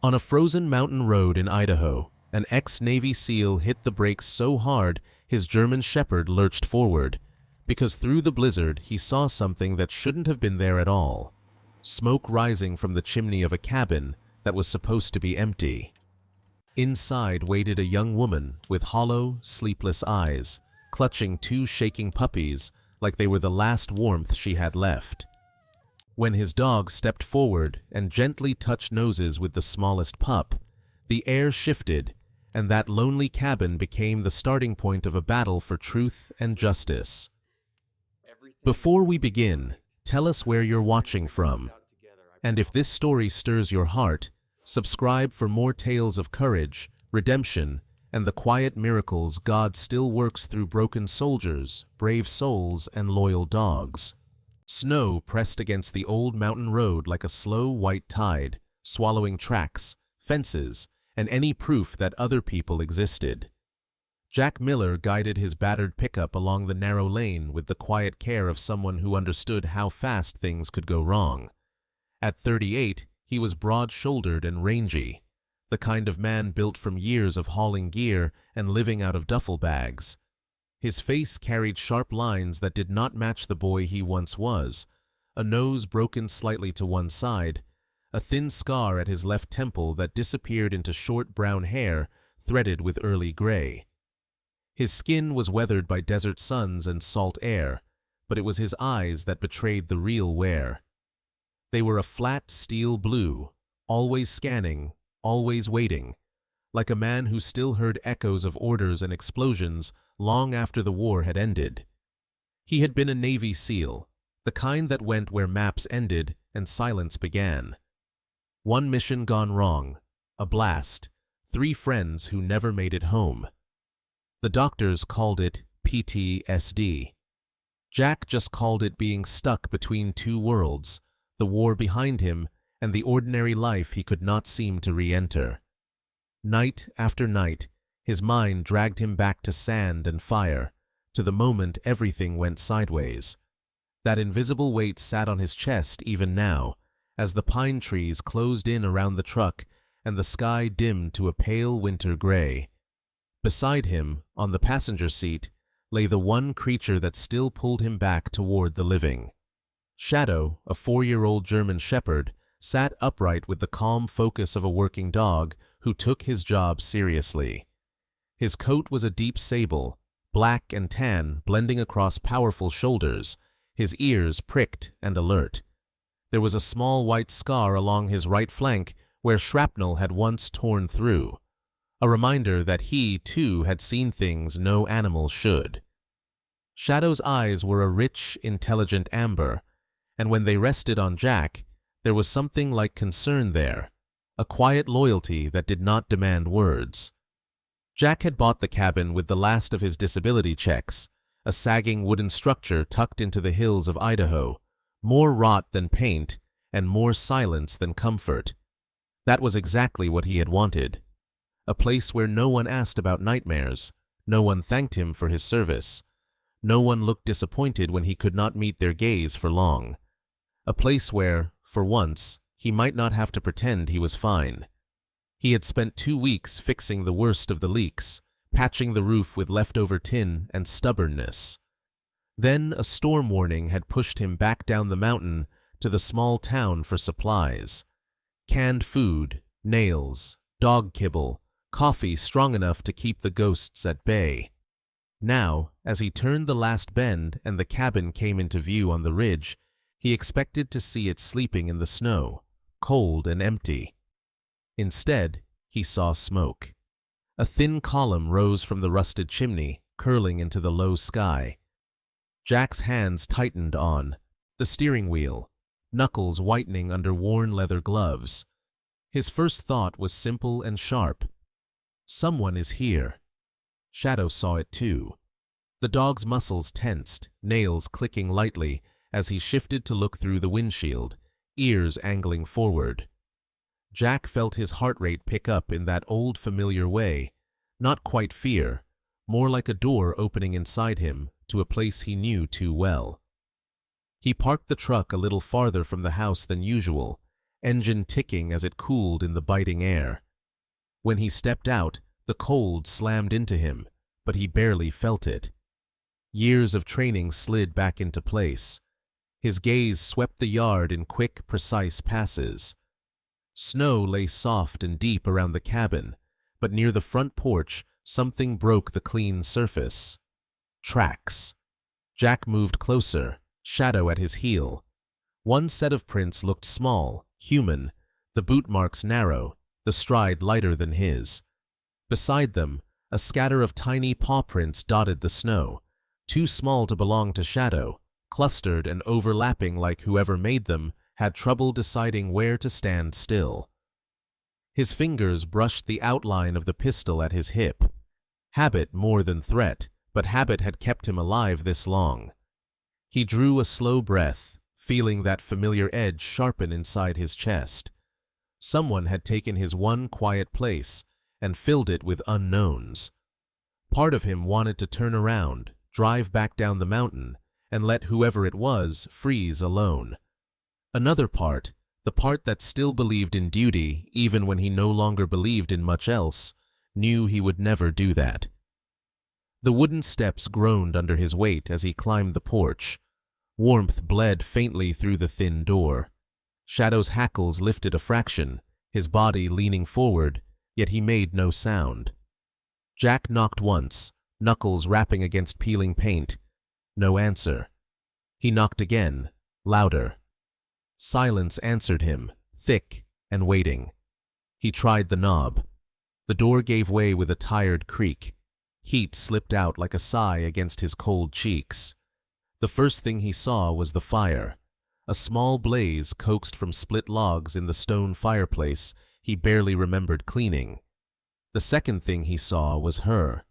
On a frozen mountain road in Idaho, an ex-Navy SEAL hit the brakes so hard his German Shepherd lurched forward, because through the blizzard he saw something that shouldn't have been there at all. Smoke rising from the chimney of a cabin that was supposed to be empty. Inside waited a young woman with hollow, sleepless eyes, clutching two shaking puppies like they were the last warmth she had left. When his dog stepped forward and gently touched noses with the smallest pup, the air shifted, and that lonely cabin became the starting point of a battle for truth and justice. Before we begin, tell us where you're watching from. And if this story stirs your heart, subscribe for more tales of courage, redemption, and the quiet miracles God still works through broken soldiers, brave souls, and loyal dogs. Snow pressed against the old mountain road like a slow white tide, swallowing tracks, fences, and any proof that other people existed. Jack Miller guided his battered pickup along the narrow lane with the quiet care of someone who understood how fast things could go wrong. At 38, he was broad-shouldered and rangy, the kind of man built from years of hauling gear and living out of duffel bags. His face carried sharp lines that did not match the boy he once was, a nose broken slightly to one side, a thin scar at his left temple that disappeared into short brown hair threaded with early gray. His skin was weathered by desert suns and salt air, but it was his eyes that betrayed the real wear. They were a flat steel blue, always scanning, always waiting, like a man who still heard echoes of orders and explosions long after the war had ended. He had been a Navy SEAL, the kind that went where maps ended and silence began. One mission gone wrong, a blast, 3 friends who never made it home. The doctors called it PTSD. Jack just called it being stuck between two worlds, the war behind him and the ordinary life he could not seem to re-enter. Night after night, his mind dragged him back to sand and fire, to the moment everything went sideways. That invisible weight sat on his chest even now, as the pine trees closed in around the truck and the sky dimmed to a pale winter gray. Beside him, on the passenger seat, lay the one creature that still pulled him back toward the living. Shadow, a 4-year-old German Shepherd, sat upright with the calm focus of a working dog who took his job seriously. His coat was a deep sable, black and tan blending across powerful shoulders, his ears pricked and alert. There was a small white scar along his right flank where shrapnel had once torn through, a reminder that he, too, had seen things no animal should. Shadow's eyes were a rich, intelligent amber, and when they rested on Jack, there was something like concern there, a quiet loyalty that did not demand words. Jack had bought the cabin with the last of his disability checks, a sagging wooden structure tucked into the hills of Idaho, more rot than paint and more silence than comfort. That was exactly what he had wanted. A place where no one asked about nightmares, no one thanked him for his service, no one looked disappointed when he could not meet their gaze for long. A place where, for once, he might not have to pretend he was fine. He had spent 2 weeks fixing the worst of the leaks, patching the roof with leftover tin and stubbornness. Then a storm warning had pushed him back down the mountain to the small town for supplies. Canned food, nails, dog kibble, coffee strong enough to keep the ghosts at bay. Now, as he turned the last bend and the cabin came into view on the ridge, he expected to see it sleeping in the snow, cold and empty. Instead, he saw smoke. A thin column rose from the rusted chimney, curling into the low sky. Jack's hands tightened on the steering wheel, knuckles whitening under worn leather gloves. His first thought was simple and sharp. Someone is here. Shadow saw it too. The dog's muscles tensed, nails clicking lightly as he shifted to look through the windshield, ears angling forward. Jack felt his heart rate pick up in that old familiar way, not quite fear, more like a door opening inside him to a place he knew too well. He parked the truck a little farther from the house than usual, engine ticking as it cooled in the biting air. When he stepped out, the cold slammed into him, but he barely felt it. Years of training slid back into place. His gaze swept the yard in quick, precise passes. Snow lay soft and deep around the cabin, but near the front porch, something broke the clean surface. Tracks. Jack moved closer, Shadow at his heel. One set of prints looked small, human, the boot marks narrow, the stride lighter than his. Beside them, a scatter of tiny paw prints dotted the snow, too small to belong to Shadow, clustered and overlapping like whoever made them had trouble deciding where to stand still. His fingers brushed the outline of the pistol at his hip. Habit more than threat, but habit had kept him alive this long. He drew a slow breath, feeling that familiar edge sharpen inside his chest. Someone had taken his one quiet place and filled it with unknowns. Part of him wanted to turn around, drive back down the mountain, and let whoever it was freeze alone. Another part, the part that still believed in duty even when he no longer believed in much else, knew he would never do that. The wooden steps groaned under his weight as he climbed the porch. Warmth bled faintly through the thin door. Shadow's hackles lifted a fraction, his body leaning forward, yet he made no sound. Jack knocked once, knuckles rapping against peeling paint. No answer. He knocked again, louder. Silence answered him, thick and waiting. He tried the knob. The door gave way with a tired creak. Heat slipped out like a sigh against his cold cheeks. The first thing he saw was the fire, a small blaze coaxed from split logs in the stone fireplace he barely remembered cleaning. The second thing he saw was her.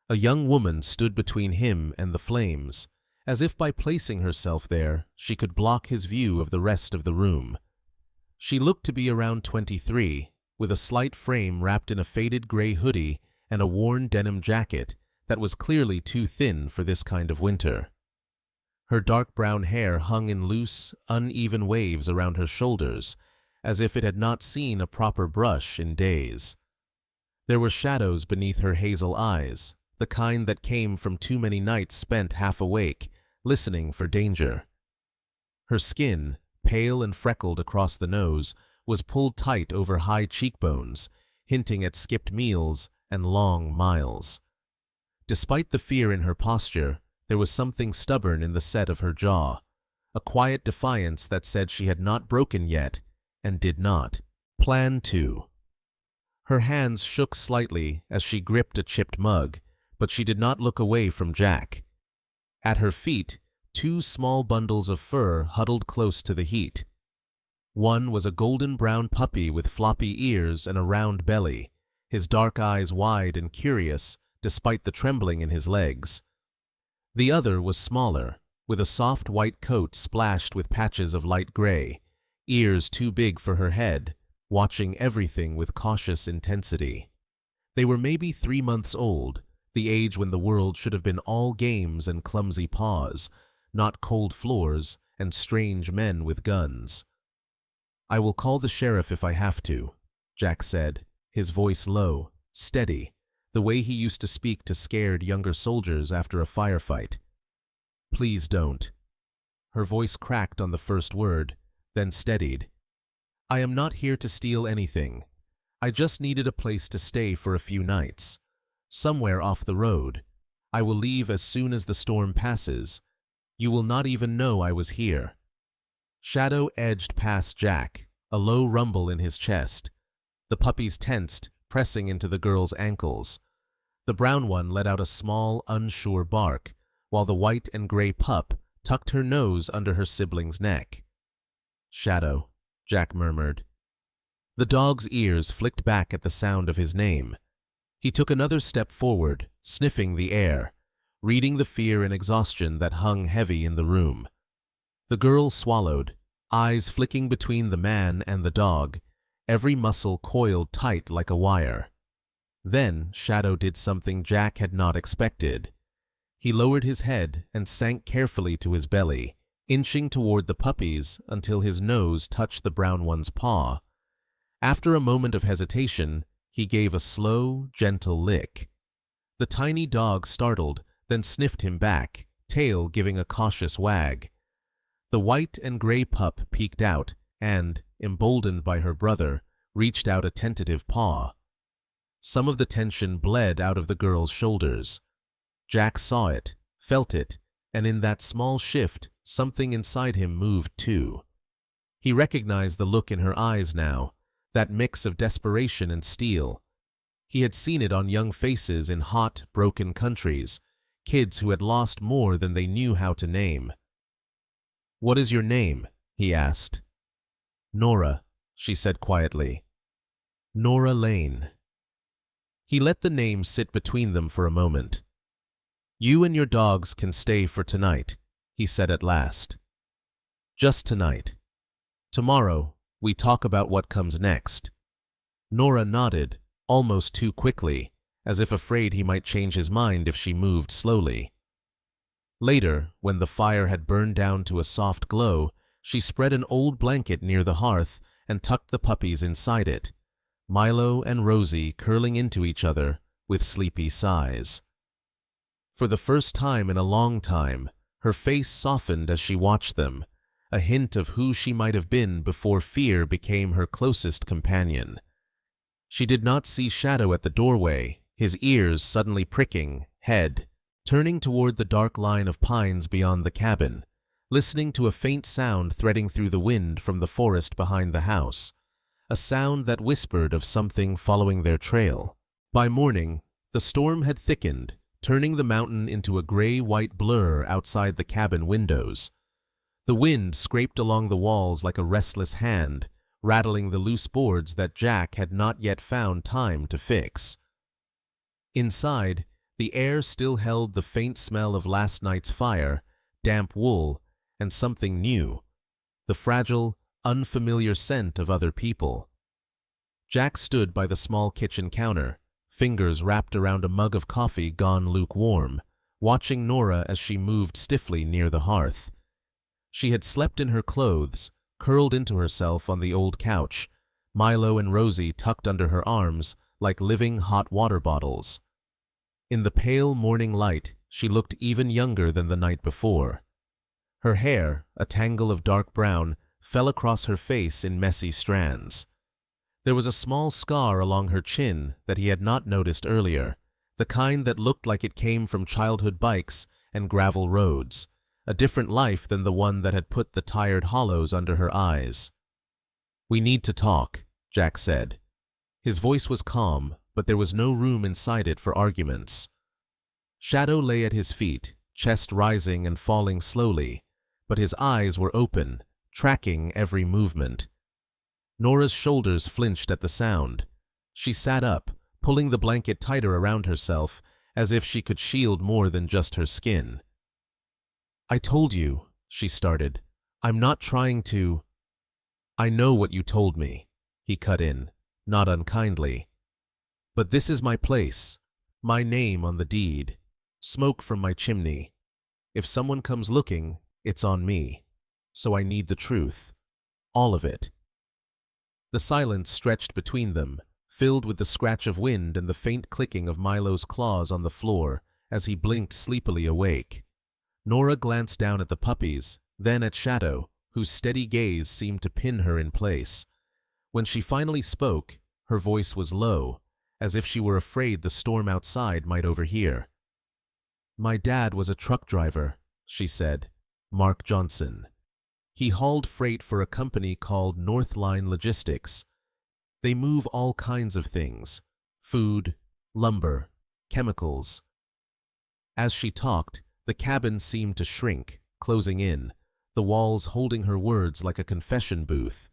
A young woman stood between him and the flames, as if by placing herself there she could block his view of the rest of the room. She looked to be around 23, with a slight frame wrapped in a faded gray hoodie and a worn denim jacket that was clearly too thin for this kind of winter. Her dark brown hair hung in loose, uneven waves around her shoulders, as if it had not seen a proper brush in days. There were shadows beneath her hazel eyes, the kind that came from too many nights spent half awake, listening for danger. Her skin, pale and freckled across the nose, was pulled tight over high cheekbones, hinting at skipped meals and long miles. Despite the fear in her posture, there was something stubborn in the set of her jaw, a quiet defiance that said she had not broken yet and did not plan to. Her hands shook slightly as she gripped a chipped mug, but she did not look away from Jack. At her feet, two small bundles of fur huddled close to the heat. One was a golden brown puppy with floppy ears and a round belly, his dark eyes wide and curious despite the trembling in his legs. The other was smaller, with a soft white coat splashed with patches of light gray, ears too big for her head, watching everything with cautious intensity. They were maybe 3 months old, the age when the world should have been all games and clumsy paws, not cold floors and strange men with guns. "I will call the sheriff if I have to," Jack said, his voice low, steady, the way he used to speak to scared younger soldiers after a firefight. "Please don't." Her voice cracked on the first word, then steadied. "I am not here to steal anything. I just needed a place to stay for a few nights. Somewhere off the road. I will leave as soon as the storm passes. You will not even know I was here." Shadow edged past Jack, a low rumble in his chest. The puppies tensed, pressing into the girl's ankles. The brown one let out a small, unsure bark, while the white and gray pup tucked her nose under her sibling's neck. "Shadow," Jack murmured. The dog's ears flicked back at the sound of his name. He took another step forward, sniffing the air, reading the fear and exhaustion that hung heavy in the room. The girl swallowed, eyes flicking between the man and the dog, every muscle coiled tight like a wire. Then Shadow did something Jack had not expected. He lowered his head and sank carefully to his belly, inching toward the puppies until his nose touched the brown one's paw. After a moment of hesitation, he gave a slow, gentle lick. The tiny dog startled, then sniffed him back, tail giving a cautious wag. The white and gray pup peeked out and, emboldened by her brother, reached out a tentative paw. Some of the tension bled out of the girl's shoulders. Jack saw it, felt it, and in that small shift, something inside him moved too. He recognized the look in her eyes now, that mix of desperation and steel. He had seen it on young faces in hot, broken countries, kids who had lost more than they knew how to name. "What is your name?" he asked. "Nora," she said quietly. "Nora Lane." He let the name sit between them for a moment. "You and your dogs can stay for tonight," he said at last. "Just tonight. Tomorrow, we talk about what comes next." Nora nodded, almost too quickly, as if afraid he might change his mind if she moved slowly. Later, when the fire had burned down to a soft glow, she spread an old blanket near the hearth and tucked the puppies inside it, Milo and Rosie curling into each other with sleepy sighs. For the first time in a long time, her face softened as she watched them, a hint of who she might have been before fear became her closest companion. She did not see Shadow at the doorway, his ears suddenly pricking, head turning toward the dark line of pines beyond the cabin, listening to a faint sound threading through the wind from the forest behind the house, a sound that whispered of something following their trail. By morning, the storm had thickened, turning the mountain into a gray-white blur outside the cabin windows. The wind scraped along the walls like a restless hand, rattling the loose boards that Jack had not yet found time to fix. Inside, the air still held the faint smell of last night's fire, damp wool, and something new, the fragile, unfamiliar scent of other people. Jack stood by the small kitchen counter, fingers wrapped around a mug of coffee gone lukewarm, watching Nora as she moved stiffly near the hearth. She had slept in her clothes, curled into herself on the old couch, Milo and Rosie tucked under her arms like living hot water bottles. In the pale morning light, she looked even younger than the night before. Her hair, a tangle of dark brown, fell across her face in messy strands. There was a small scar along her chin that he had not noticed earlier, the kind that looked like it came from childhood bikes and gravel roads, a different life than the one that had put the tired hollows under her eyes. "We need to talk," Jack said. His voice was calm, but there was no room inside it for arguments. Shadow lay at his feet, chest rising and falling slowly, but his eyes were open, tracking every movement. Nora's shoulders flinched at the sound. She sat up, pulling the blanket tighter around herself, as if she could shield more than just her skin. "I told you," she started. "I'm not trying to—" "I know what you told me," he cut in, not unkindly. "But this is my place, my name on the deed, smoke from my chimney. If someone comes looking, it's on me. So I need the truth. All of it." The silence stretched between them, filled with the scratch of wind and the faint clicking of Milo's claws on the floor as he blinked sleepily awake. Nora glanced down at the puppies, then at Shadow, whose steady gaze seemed to pin her in place. When she finally spoke, her voice was low, as if she were afraid the storm outside might overhear. "My dad was a truck driver," she said. "Mark Johnson. He hauled freight for a company called Northline Logistics. They move all kinds of things: food, lumber, chemicals." As she talked, the cabin seemed to shrink, closing in, the walls holding her words like a confession booth.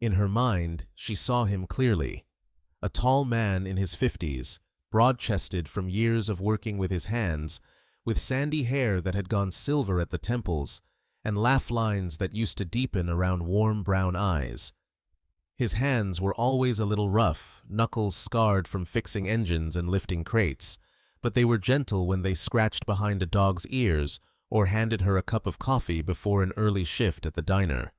In her mind, she saw him clearly. A tall man in his 50s, broad-chested from years of working with his hands, with sandy hair that had gone silver at the temples, and laugh lines that used to deepen around warm brown eyes. His hands were always a little rough, knuckles scarred from fixing engines and lifting crates, but they were gentle when they scratched behind a dog's ears or handed her a cup of coffee before an early shift at the diner.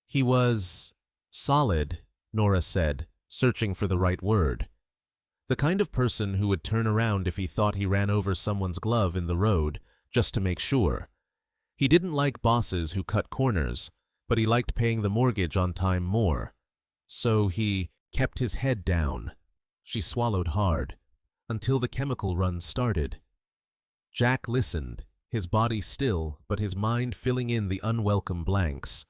He was solid, Nora said, searching for the right word. The kind of person who would turn around if he thought he ran over someone's glove in the road, just to make sure. He didn't like bosses who cut corners, but he liked paying the mortgage on time more. So he kept his head down. She swallowed hard, until the chemical run started. Jack listened, his body still, but his mind filling in the unwelcome blanks.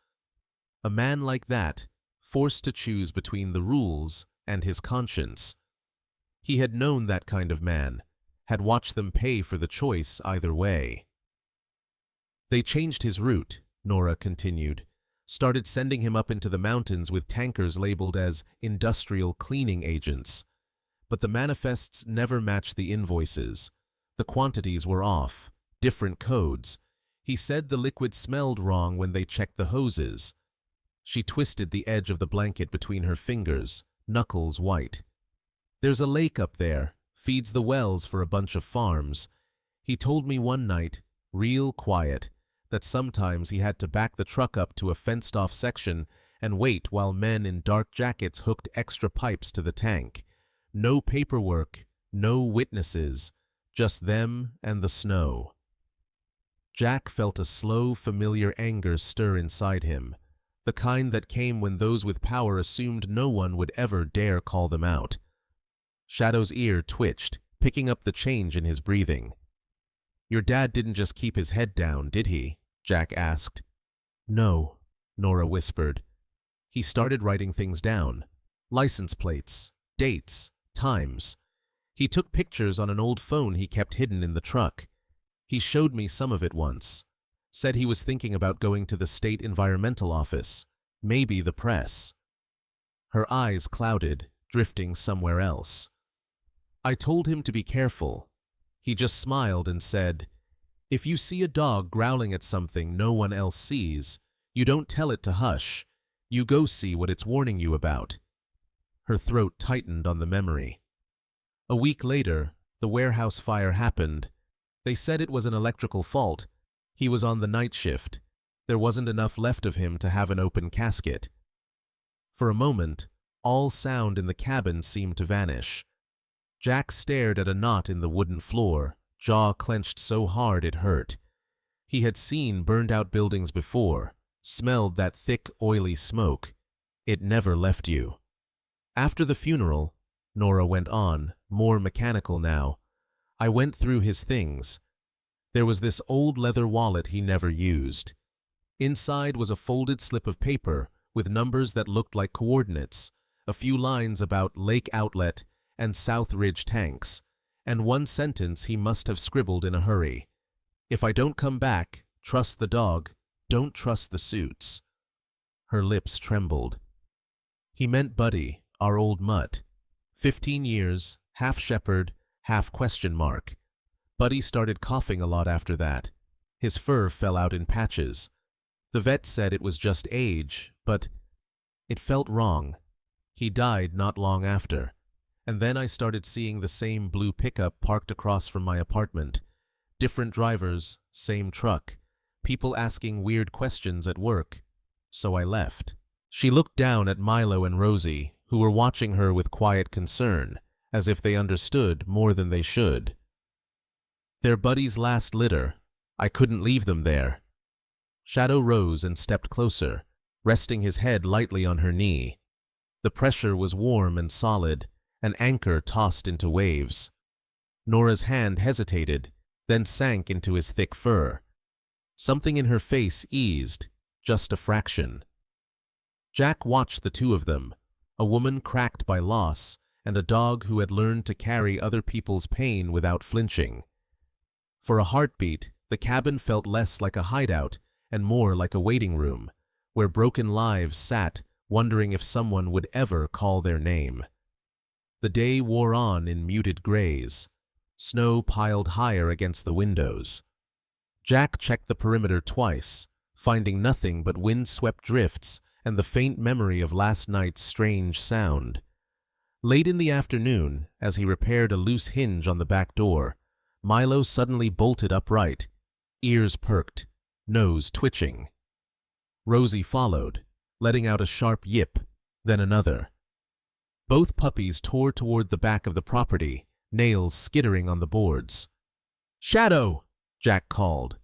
A man like that, forced to choose between the rules and his conscience. He had known that kind of man, had watched them pay for the choice either way. They changed his route, Nora continued, started sending him up into the mountains with tankers labeled as industrial cleaning agents. But the manifests never matched the invoices. The quantities were off, different codes. He said the liquid smelled wrong when they checked the hoses. She twisted the edge of the blanket between her fingers, knuckles white. There's a lake up there, feeds the wells for a bunch of farms. He told me one night, real quiet, that sometimes he had to back the truck up to a fenced-off section and wait while men in dark jackets hooked extra pipes to the tank. No paperwork, no witnesses, just them and the snow. Jack felt a slow, familiar anger stir inside him, the kind that came when those with power assumed no one would ever dare call them out. Shadow's ear twitched, picking up the change in his breathing. "Your dad didn't just keep his head down, did he?" Jack asked. "No," Nora whispered. He started writing things down. License plates, dates, times. He took pictures on an old phone he kept hidden in the truck. He showed me some of it once. Said he was thinking about going to the state environmental office, maybe the press. Her eyes clouded, drifting somewhere else. I told him to be careful. He just smiled and said, "If you see a dog growling at something no one else sees, you don't tell it to hush. You go see what it's warning you about." Her throat tightened on the memory. A week later, the warehouse fire happened. They said it was an electrical fault. He was on the night shift. There wasn't enough left of him to have an open casket. For a moment, all sound in the cabin seemed to vanish. Jack stared at a knot in the wooden floor, jaw clenched so hard it hurt. He had seen burned-out buildings before, smelled that thick, oily smoke. It never left you. After the funeral, Nora went on, more mechanical now, I went through his things. There was this old leather wallet he never used. Inside was a folded slip of paper with numbers that looked like coordinates, a few lines about Lake Outlet and South Ridge tanks, and one sentence he must have scribbled in a hurry. "If I don't come back, trust the dog, don't trust the suits." Her lips trembled. He meant Buddy, our old mutt. 15 years, half shepherd, half question mark. Buddy started coughing a lot after that. His fur fell out in patches. The vet said it was just age, but it felt wrong. He died not long after. And then I started seeing the same blue pickup parked across from my apartment. Different drivers, same truck. People asking weird questions at work. So I left. She looked down at Milo and Rosie, who were watching her with quiet concern, as if they understood more than they should. Their Buddy's last litter. I couldn't leave them there. Shadow rose and stepped closer, resting his head lightly on her knee. The pressure was warm and solid, an anchor tossed into waves. Nora's hand hesitated, then sank into his thick fur. Something in her face eased, just a fraction. Jack watched the two of them, a woman cracked by loss and a dog who had learned to carry other people's pain without flinching. For a heartbeat, the cabin felt less like a hideout and more like a waiting room, where broken lives sat, wondering if someone would ever call their name. The day wore on in muted grays. Snow piled higher against the windows. Jack checked the perimeter twice, finding nothing but wind-swept drifts and the faint memory of last night's strange sound. Late in the afternoon, as he repaired a loose hinge on the back door, Milo suddenly bolted upright. ears perked, nose twitching. Rosie followed, letting out a sharp yip, then another. Both puppies tore toward the back of the property, nails skittering on the boards. "Shadow!" Jack called.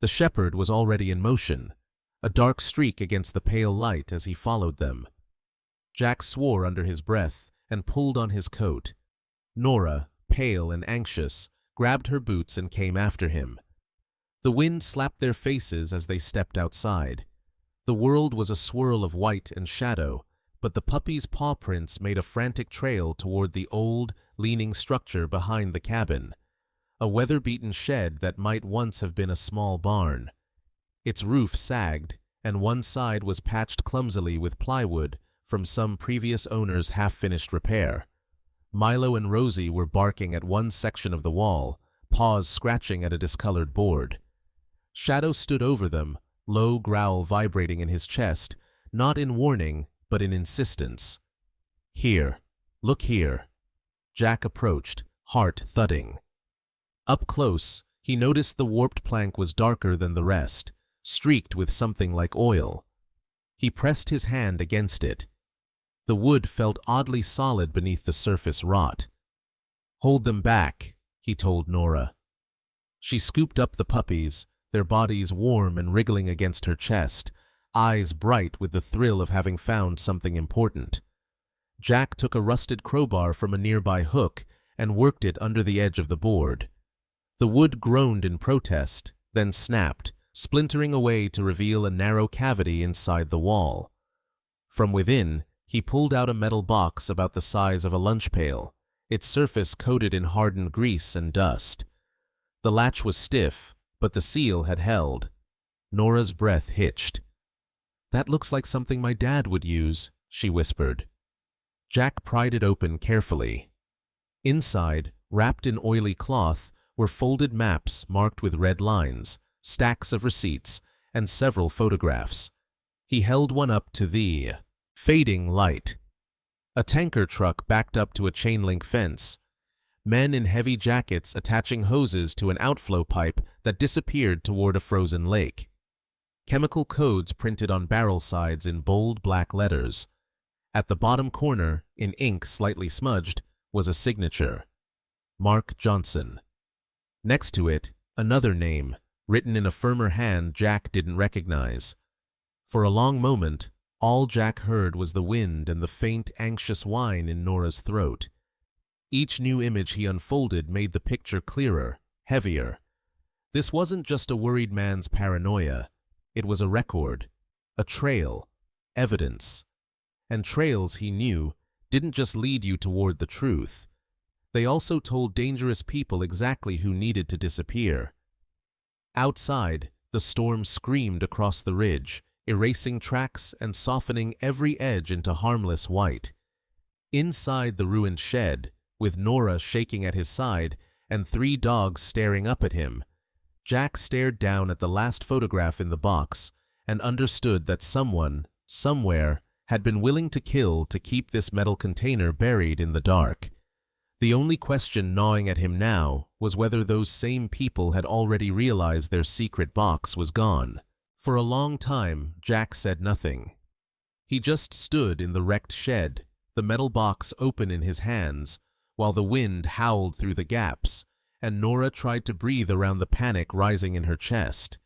The shepherd was already in motion, a dark streak against the pale light as he followed them. Jack swore under his breath and pulled on his coat. Nora, pale and anxious, grabbed her boots and came after him. The wind slapped their faces as they stepped outside. The world was a swirl of white and shadow, but the puppies' paw prints made a frantic trail toward the old, leaning structure behind the cabin, a weather-beaten shed that might once have been a small barn. Its roof sagged, and one side was patched clumsily with plywood from some previous owner's half-finished repair. Milo and Rosie were barking at one section of the wall, paws scratching at a discolored board. Shadow stood over them, low growl vibrating in his chest, not in warning, but in insistence. "Here, look here." Jack approached, heart thudding. Up close, he noticed the warped plank was darker than the rest, streaked with something like oil. He pressed his hand against it. The wood felt oddly solid beneath the surface rot. "Hold them back," he told Nora. She scooped up the puppies, their bodies warm and wriggling against her chest, eyes bright with the thrill of having found something important. Jack took a rusted crowbar from a nearby hook and worked it under the edge of the board. The wood groaned in protest, then snapped, splintering away to reveal a narrow cavity inside the wall. From within, he pulled out a metal box about the size of a lunch pail, its surface coated in hardened grease and dust. The latch was stiff, but the seal had held. Nora's breath hitched. "That looks like something my dad would use," she whispered. Jack pried it open carefully. Inside, wrapped in oily cloth, were folded maps marked with red lines, stacks of receipts, and several photographs. He held one up to the fading light. A tanker truck backed up to a chain-link fence. Men in heavy jackets attaching hoses to an outflow pipe that disappeared toward a frozen lake. Chemical codes printed on barrel sides in bold black letters. At the bottom corner, in ink slightly smudged, was a signature. Mark Johnson. Next to it, another name, written in a firmer hand Jack didn't recognize. For a long moment, all Jack heard was the wind and the faint, anxious whine in Nora's throat. Each new image he unfolded made the picture clearer, heavier. This wasn't just a worried man's paranoia. It was a record, a trail, evidence. And trails, he knew, didn't just lead you toward the truth. They also told dangerous people exactly who needed to disappear. Outside, the storm screamed across the ridge, erasing tracks and softening every edge into harmless white. Inside the ruined shed, with Nora shaking at his side and 3 dogs staring up at him, Jack stared down at the last photograph in the box and understood that someone, somewhere, had been willing to kill to keep this metal container buried in the dark. The only question gnawing at him now was whether those same people had already realized their secret box was gone. For a long time, Jack said nothing. He just stood in the wrecked shed, the metal box open in his hands, while the wind howled through the gaps, and Nora tried to breathe around the panic rising in her chest.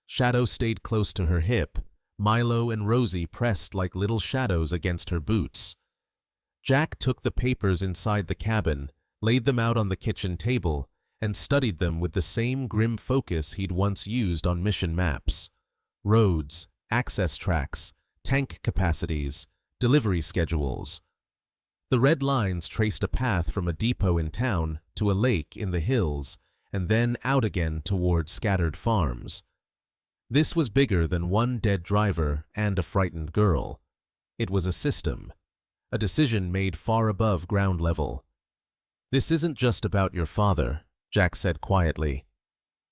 Shadow stayed close to her hip. Milo and Rosie pressed like little shadows against her boots. Jack took the papers inside the cabin, laid them out on the kitchen table, and studied them with the same grim focus he'd once used on mission maps. Roads, access tracks, tank capacities, delivery schedules. The red lines traced a path from a depot in town to a lake in the hills, and then out again toward scattered farms. This was bigger than one dead driver and a frightened girl. It was a system, a decision made far above ground level. "This isn't just about your father," Jack said quietly.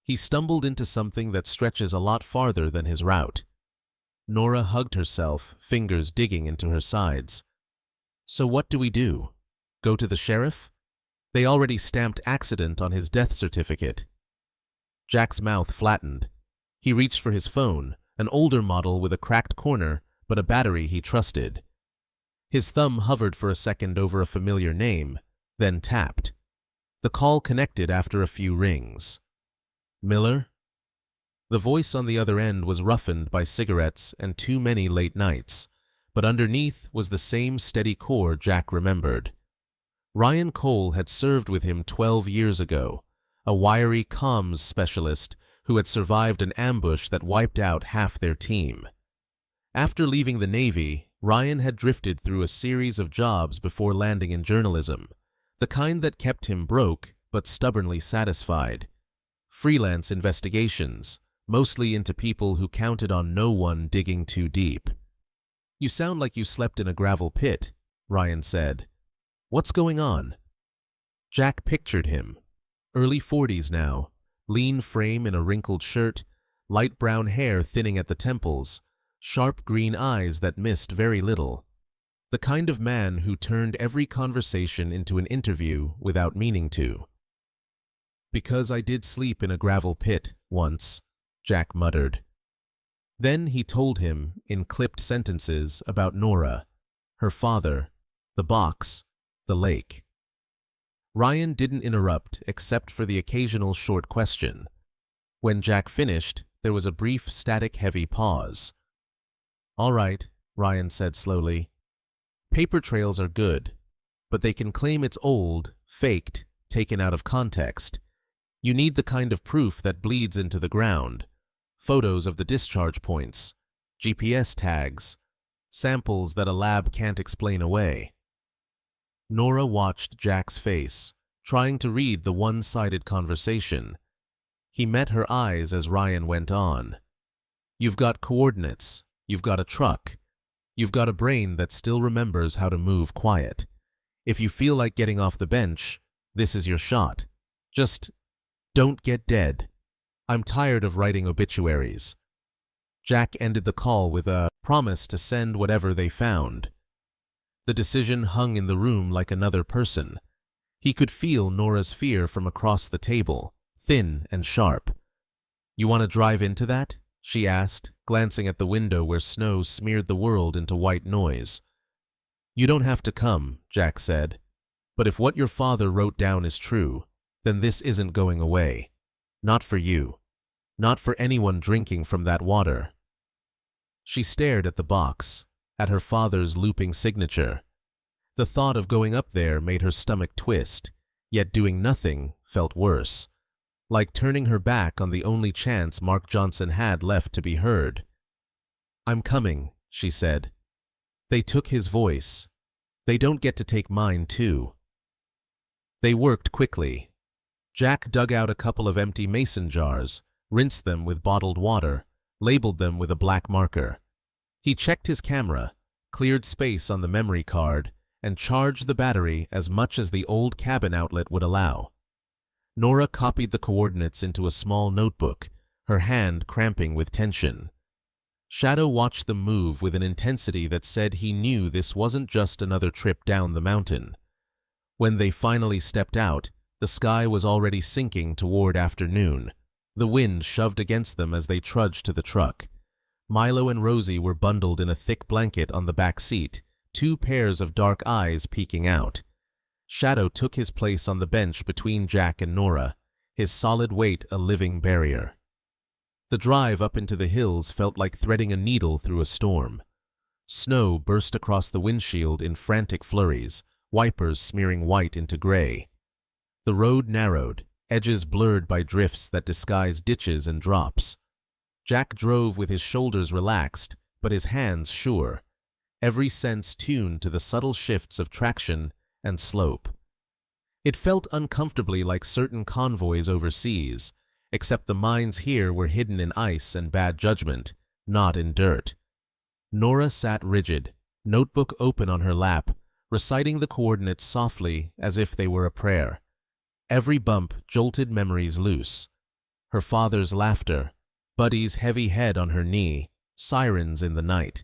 He stumbled into something that stretches a lot farther than his route. Nora hugged herself, fingers digging into her sides. "So what do we do? Go to the sheriff? They already stamped accident on his death certificate." Jack's mouth flattened. He reached for his phone, an older model with a cracked corner, but a battery he trusted. His thumb hovered for a second over a familiar name, then tapped. The call connected after a few rings. Miller? The voice on the other end was roughened by cigarettes and too many late nights, but underneath was the same steady core Jack remembered. Ryan Cole had served with him 12 years ago, a wiry comms specialist who had survived an ambush that wiped out half their team. After leaving the Navy, Ryan had drifted through a series of jobs before landing in journalism, the kind that kept him broke but stubbornly satisfied. Freelance investigations, mostly into people who counted on no one digging too deep. "You sound like you slept in a gravel pit," Ryan said. "What's going on?" Jack pictured him. Early 40s now, lean frame in a wrinkled shirt, light brown hair thinning at the temples, sharp green eyes that missed very little. The kind of man who turned every conversation into an interview without meaning to. "Because I did sleep in a gravel pit once," Jack muttered. Then he told him, in clipped sentences, about Nora, her father, the box, the lake. Ryan didn't interrupt except for the occasional short question. When Jack finished, there was a brief, static-heavy pause. "All right," Ryan said slowly. "Paper trails are good, but they can claim it's old, faked, taken out of context. You need the kind of proof that bleeds into the ground. Photos of the discharge points, GPS tags, samples that a lab can't explain away." Nora watched Jack's face, trying to read the one-sided conversation. He met her eyes as Ryan went on. "You've got coordinates, you've got a truck, you've got a brain that still remembers how to move quiet. If you feel like getting off the bench, this is your shot. Just don't get dead. I'm tired of writing obituaries." Jack ended the call with a promise to send whatever they found. The decision hung in the room like another person. He could feel Nora's fear from across the table, thin and sharp. "You want to drive into that?" she asked, glancing at the window where snow smeared the world into white noise. "You don't have to come," Jack said. "But if what your father wrote down is true, then this isn't going away. Not for you. Not for anyone drinking from that water." She stared at the box, at her father's looping signature. The thought of going up there made her stomach twist, yet doing nothing felt worse, like turning her back on the only chance Mark Johnson had left to be heard. "I'm coming," she said. They took his voice. They don't get to take mine too. They worked quickly. Jack dug out a couple of empty mason jars, rinsed them with bottled water, labeled them with a black marker. He checked his camera, cleared space on the memory card, and charged the battery as much as the old cabin outlet would allow. Nora copied the coordinates into a small notebook, her hand cramping with tension. Shadow watched them move with an intensity that said he knew this wasn't just another trip down the mountain. When they finally stepped out, the sky was already sinking toward afternoon. The wind shoved against them as they trudged to the truck. Milo and Rosie were bundled in a thick blanket on the back seat, 2 pairs of dark eyes peeking out. Shadow took his place on the bench between Jack and Nora, his solid weight a living barrier. The drive up into the hills felt like threading a needle through a storm. Snow burst across the windshield in frantic flurries, wipers smearing white into gray. The road narrowed, edges blurred by drifts that disguised ditches and drops. Jack drove with his shoulders relaxed, but his hands sure, every sense tuned to the subtle shifts of traction and slope. It felt uncomfortably like certain convoys overseas, except the mines here were hidden in ice and bad judgment, not in dirt. Nora sat rigid, notebook open on her lap, reciting the coordinates softly as if they were a prayer. Every bump jolted memories loose. Her father's laughter, Buddy's heavy head on her knee, sirens in the night.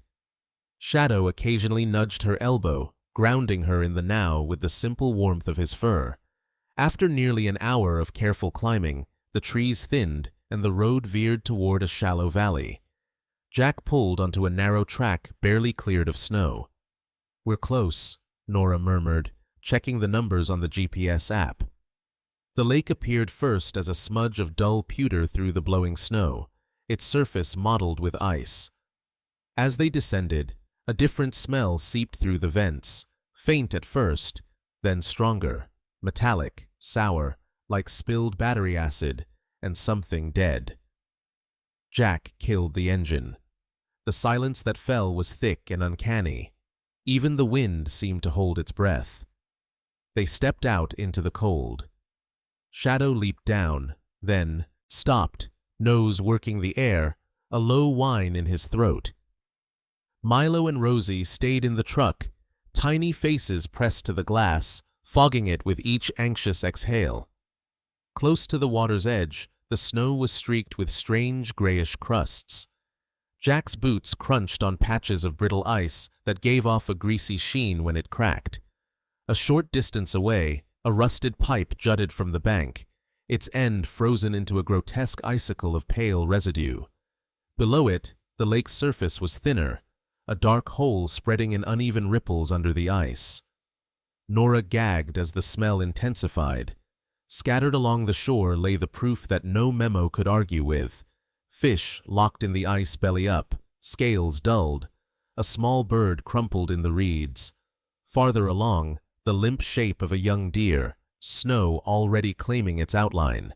Shadow occasionally nudged her elbow, grounding her in the now with the simple warmth of his fur. After nearly an hour of careful climbing, The trees thinned, and the road veered toward a shallow valley. Jack pulled onto a narrow track barely cleared of snow. "We're close," Nora murmured, checking the numbers on the GPS app. The lake appeared first as a smudge of dull pewter through the blowing snow, its surface mottled with ice. As they descended, a different smell seeped through the vents, faint at first, then stronger, metallic, sour, like spilled battery acid, and something dead. Jack killed the engine. The silence that fell was thick and uncanny. Even the wind seemed to hold its breath. They stepped out into the cold. Shadow leaped down, then stopped, nose working the air, a low whine in his throat. Milo and Rosie stayed in the truck, tiny faces pressed to the glass, fogging it with each anxious exhale. Close to the water's edge, the snow was streaked with strange grayish crusts. Jack's boots crunched on patches of brittle ice that gave off a greasy sheen when it cracked. A short distance away, a rusted pipe jutted from the bank, its end frozen into a grotesque icicle of pale residue. Below it, the lake's surface was thinner, a dark hole spreading in uneven ripples under the ice. Nora gagged as the smell intensified. Scattered along the shore lay the proof that no memo could argue with. Fish locked in the ice belly up, scales dulled. A small bird crumpled in the reeds. Farther along, the limp shape of a young deer, snow already claiming its outline.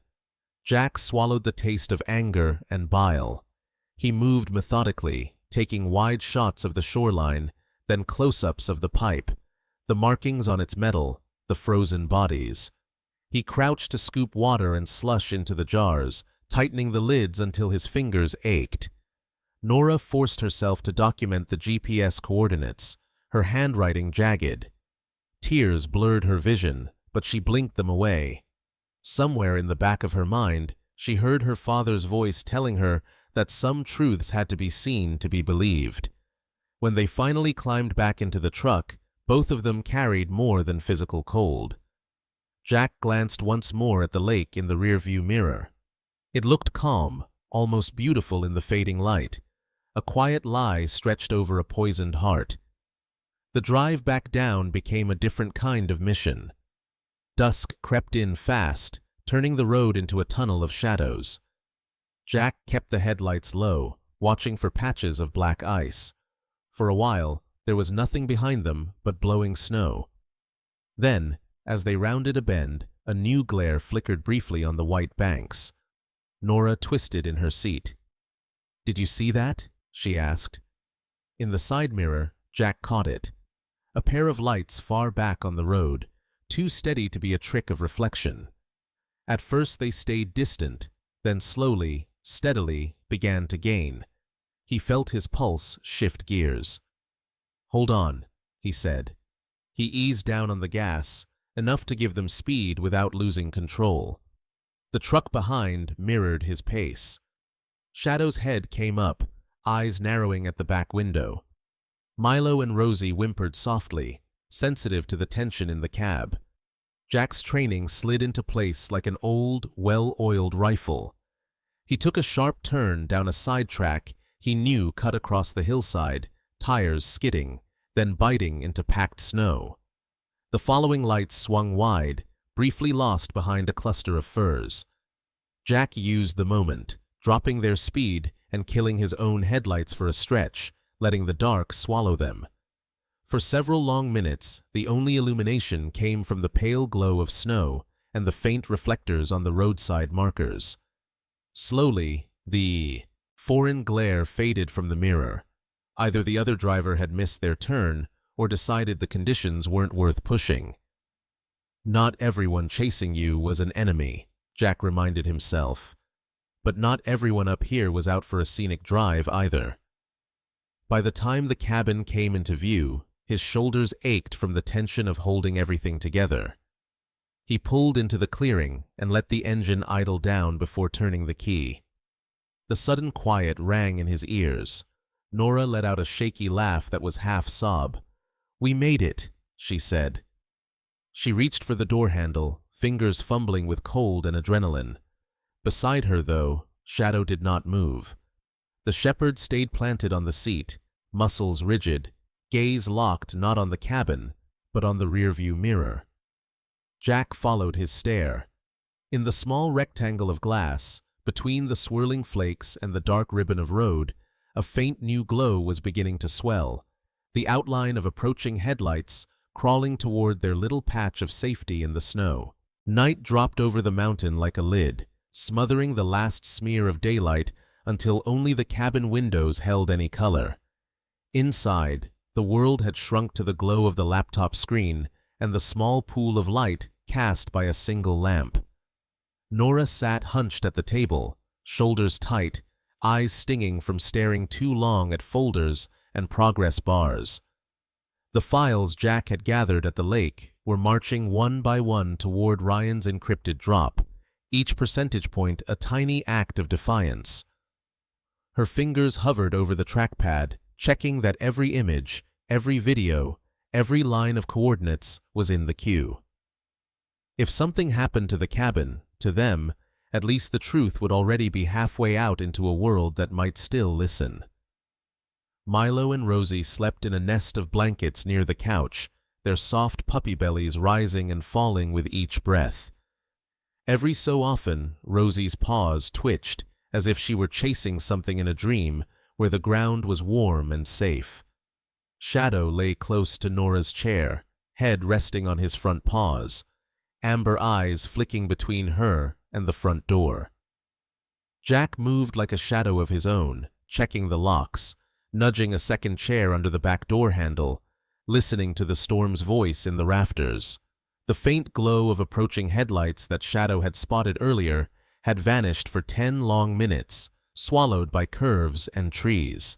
Jack swallowed the taste of anger and bile. He moved methodically, taking wide shots of the shoreline, then close-ups of the pipe, the markings on its metal, the frozen bodies. He crouched to scoop water and slush into the jars, tightening the lids until his fingers ached. Nora forced herself to document the GPS coordinates, her handwriting jagged. Tears blurred her vision, but she blinked them away. Somewhere in the back of her mind, she heard her father's voice telling her that some truths had to be seen to be believed. When they finally climbed back into the truck, both of them carried more than physical cold. Jack glanced once more at the lake in the rearview mirror. It looked calm, almost beautiful in the fading light. A quiet lie stretched over a poisoned heart. The drive back down became a different kind of mission. Dusk crept in fast, turning the road into a tunnel of shadows. Jack kept the headlights low, watching for patches of black ice. For a while, there was nothing behind them but blowing snow. Then, as they rounded a bend, a new glare flickered briefly on the white banks. Nora twisted in her seat. "Did you see that?" she asked. In the side mirror, Jack caught it. A pair of lights far back on the road, too steady to be a trick of reflection. At first they stayed distant, then slowly, steadily, began to gain. He felt his pulse shift gears. "Hold on," he said. He eased down on the gas, enough to give them speed without losing control. The truck behind mirrored his pace. Shadow's head came up, eyes narrowing at the back window. Milo and Rosie whimpered softly, sensitive to the tension in the cab. Jack's training slid into place like an old, well-oiled rifle. He took a sharp turn down a side track he knew cut across the hillside, tires skidding, then biting into packed snow. The following lights swung wide, briefly lost behind a cluster of firs. Jack used the moment, dropping their speed and killing his own headlights for a stretch, letting the dark swallow them. For several long minutes, the only illumination came from the pale glow of snow and the faint reflectors on the roadside markers. Slowly, the foreign glare faded from the mirror. Either the other driver had missed their turn or decided the conditions weren't worth pushing. Not everyone chasing you was an enemy, Jack reminded himself. But not everyone up here was out for a scenic drive either. By the time the cabin came into view, his shoulders ached from the tension of holding everything together. He pulled into the clearing and let the engine idle down before turning the key. The sudden quiet rang in his ears. Nora let out a shaky laugh that was half sob. "We made it," she said. She reached for the door handle, fingers fumbling with cold and adrenaline. Beside her, though, Shadow did not move. The shepherd stayed planted on the seat, muscles rigid, gaze locked not on the cabin, but on the rearview mirror. Jack followed his stare. In the small rectangle of glass, between the swirling flakes and the dark ribbon of road, a faint new glow was beginning to swell, the outline of approaching headlights crawling toward their little patch of safety in the snow. Night dropped over the mountain like a lid, smothering the last smear of daylight until only the cabin windows held any color. Inside, the world had shrunk to the glow of the laptop screen and the small pool of light cast by a single lamp. Nora sat hunched at the table, shoulders tight, eyes stinging from staring too long at folders and progress bars. The files Jack had gathered at the lake were marching one by one toward Ryan's encrypted drop, each percentage point a tiny act of defiance. Her fingers hovered over the trackpad, checking that every image, every video, every line of coordinates was in the queue. If something happened to the cabin, to them, at least the truth would already be halfway out into a world that might still listen. Milo and Rosie slept in a nest of blankets near the couch, their soft puppy bellies rising and falling with each breath. Every so often, Rosie's paws twitched, as if she were chasing something in a dream where the ground was warm and safe. Shadow lay close to Nora's chair, head resting on his front paws, amber eyes flicking between her and the front door. Jack moved like a shadow of his own, checking the locks, nudging a second chair under the back door handle, listening to the storm's voice in the rafters. The faint glow of approaching headlights that Shadow had spotted earlier had vanished for 10 long minutes, swallowed by curves and trees.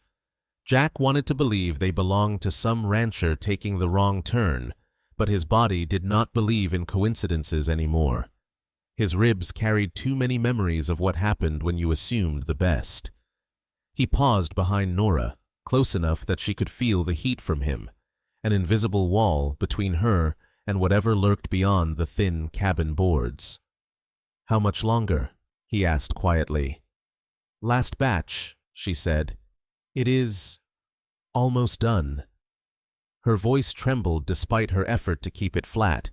Jack wanted to believe they belonged to some rancher taking the wrong turn, but his body did not believe in coincidences anymore. His ribs carried too many memories of what happened when you assumed the best. He paused behind Nora, close enough that she could feel the heat from him, an invisible wall between her and whatever lurked beyond the thin cabin boards. "How much longer?" he asked quietly. "Last batch," she said. "It is almost done." Her voice trembled despite her effort to keep it flat.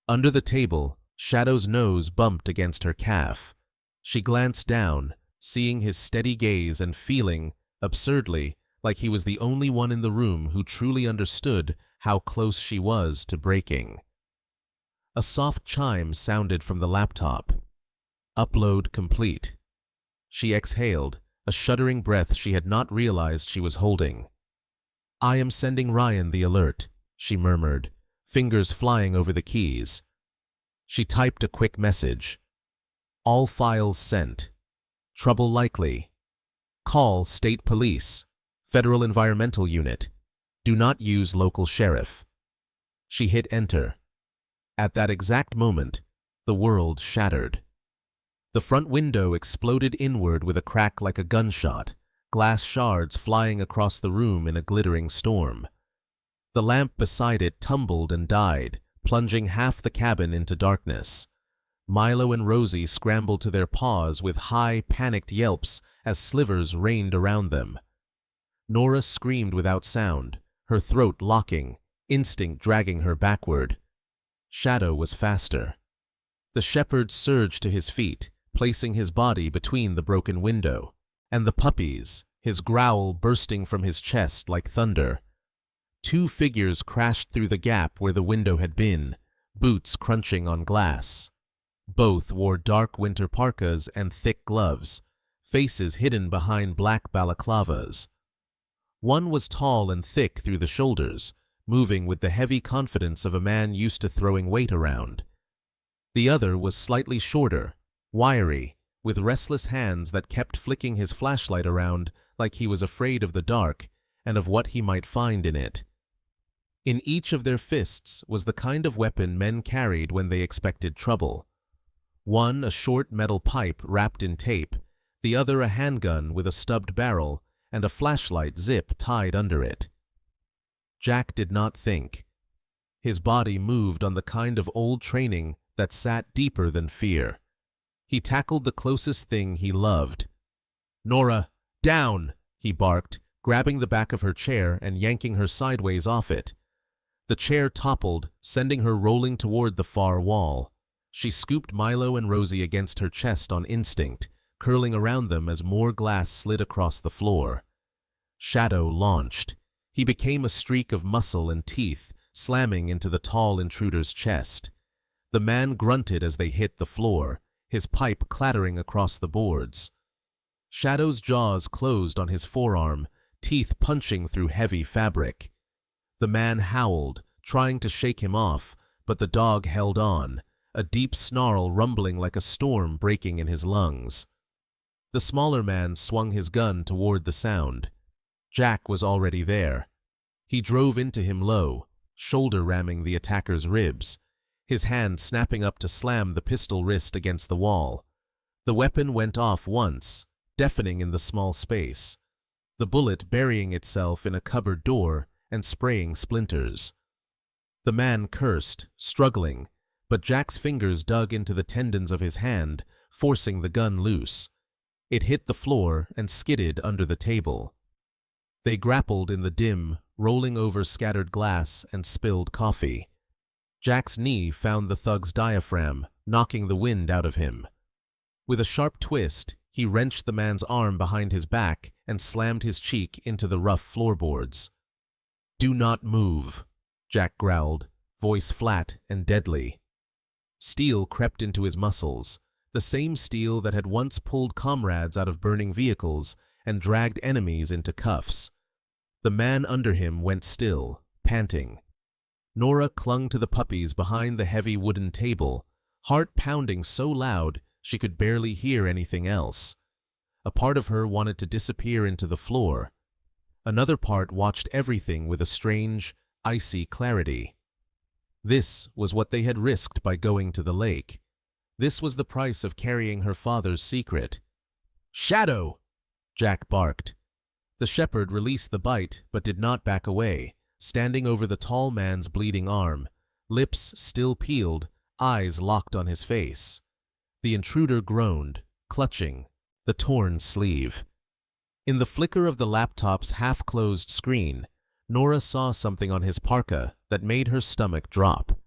Under the table, Shadow's nose bumped against her calf. She glanced down, seeing his steady gaze and feeling, absurdly, like he was the only one in the room who truly understood how close she was to breaking. A soft chime sounded from the laptop. Upload complete. She exhaled, a shuddering breath she had not realized she was holding. "I am sending Ryan the alert," she murmured, fingers flying over the keys. She typed a quick message. "All files sent. Trouble likely. Call State Police, Federal Environmental Unit. Do not use local sheriff." She hit enter. At that exact moment, the world shattered. The front window exploded inward with a crack like a gunshot, glass shards flying across the room in a glittering storm. The lamp beside it tumbled and died, plunging half the cabin into darkness. Milo and Rosie scrambled to their paws with high, panicked yelps as slivers rained around them. Nora screamed without sound, her throat locking, instinct dragging her backward. Shadow was faster. The shepherd surged to his feet, placing his body between the broken window, and the puppies, his growl bursting from his chest like thunder. Two figures crashed through the gap where the window had been, boots crunching on glass. Both wore dark winter parkas and thick gloves, faces hidden behind black balaclavas. One was tall and thick through the shoulders, moving with the heavy confidence of a man used to throwing weight around. The other was slightly shorter, wiry, with restless hands that kept flicking his flashlight around like he was afraid of the dark and of what he might find in it. In each of their fists was the kind of weapon men carried when they expected trouble. One a short metal pipe wrapped in tape, the other a handgun with a stubbed barrel and a flashlight zip tied under it. Jack did not think. His body moved on the kind of old training that sat deeper than fear. He tackled the closest thing he loved. "Nora, down!" he barked, grabbing the back of her chair and yanking her sideways off it. The chair toppled, sending her rolling toward the far wall. She scooped Milo and Rosie against her chest on instinct, curling around them as more glass slid across the floor. Shadow launched. He became a streak of muscle and teeth, slamming into the tall intruder's chest. The man grunted as they hit the floor, his pipe clattering across the boards. Shadow's jaws closed on his forearm, teeth punching through heavy fabric. The man howled, trying to shake him off, but the dog held on, a deep snarl rumbling like a storm breaking in his lungs. The smaller man swung his gun toward the sound. Jack was already there. He drove into him low, shoulder ramming the attacker's ribs, his hand snapping up to slam the pistol wrist against the wall. The weapon went off once, deafening in the small space, the bullet burying itself in a cupboard door and spraying splinters. The man cursed, struggling, but Jack's fingers dug into the tendons of his hand, forcing the gun loose. It hit the floor and skidded under the table. They grappled in the dim, rolling over scattered glass and spilled coffee. Jack's knee found the thug's diaphragm, knocking the wind out of him. With a sharp twist, he wrenched the man's arm behind his back and slammed his cheek into the rough floorboards. "Do not move," Jack growled, voice flat and deadly. Steel crept into his muscles, the same steel that had once pulled comrades out of burning vehicles and dragged enemies into cuffs. The man under him went still, panting. Nora clung to the puppies behind the heavy wooden table, heart pounding so loud she could barely hear anything else. A part of her wanted to disappear into the floor. Another part watched everything with a strange, icy clarity. This was what they had risked by going to the lake. This was the price of carrying her father's secret. "Shadow!" Jack barked. The shepherd released the bite but did not back away, standing over the tall man's bleeding arm, lips still peeled, eyes locked on his face. The intruder groaned, clutching the torn sleeve. In the flicker of the laptop's half-closed screen, Nora saw something on his parka that made her stomach drop.